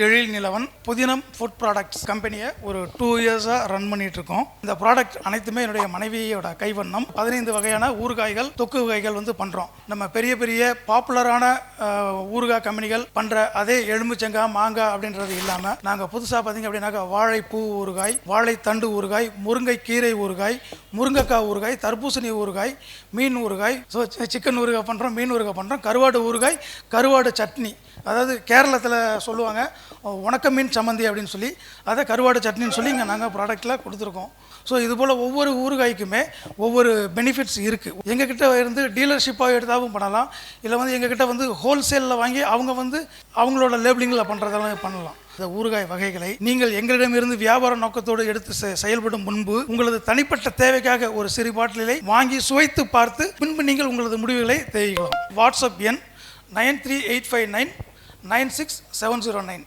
எழில் நிலவன் புதினம் food products கம்பெனியை ஒரு 2 இயர்ஸாக ரன் பண்ணிட்டு இருக்கோம். இந்த ப்ராடக்ட் அனைத்துமே என்னுடைய மனைவியோட கைவண்ணம். 15 வகையான ஊறுகாய்கள், தொக்கு வகைகள் பண்ணுறோம். நம்ம பெரிய பெரிய பாப்புலரான ஊறுகாய் கம்பெனிகள் பண்ணுற அதே எலும்புச்சங்காய், மாங்காய் அப்படின்றது இல்லாமல் நாங்கள் புதுசாக பார்த்தீங்க அப்படின்னாக்கா வாழைப்பூ ஊறுகாய், வாழைத்தண்டு ஊறுகாய், முருங்கை கீரை ஊறுகாய், முருங்கைக்காய் ஊறுகாய், தர்பூசணி ஊறுகாய், மீன் ஊறுகாய், சிக்கன் ஊறுகாய் பண்ணுறோம், மீன் ஊறுகாய் பண்ணுறோம், கருவாடு ஊறுகாய், கருவாடு சட்னி, அதாவது கேரளத்தில் சொல்லுவாங்க உணக்க மீன் சம்மந்தி அப்படின்னு சொல்லி, அதை கருவாடு சட்னின்னு சொல்லி இங்கே நாங்கள் ப்ராடக்டில் கொடுத்துருக்கோம். ஸோ இதுபோல் ஒவ்வொரு ஊறுகாய்க்குமே ஒவ்வொரு பெனிஃபிட்ஸ் இருக்குது. எங்ககிட்ட இருந்து டீலர்ஷிப்பாக எடுத்தாலும் பண்ணலாம், இல்லை எங்ககிட்ட ஹோல்சேலில் வாங்கி அவங்க அவங்களோட லேபிளிங்கில் பண்ணுறதெல்லாம் பண்ணலாம். இந்த ஊறுகாய் வகைகளை நீங்கள் எங்களிடமிருந்து வியாபார நோக்கத்தோடு எடுத்து செயல்படும் முன்பு உங்களது தனிப்பட்ட தேவைக்காக ஒரு சிறு பாட்டிலை வாங்கி சுவைத்து பார்த்து பின்பு நீங்கள் உங்களது முடிவுகளை தெரிவிக்கலாம். வாட்ஸ்அப் எண் 93859 96709.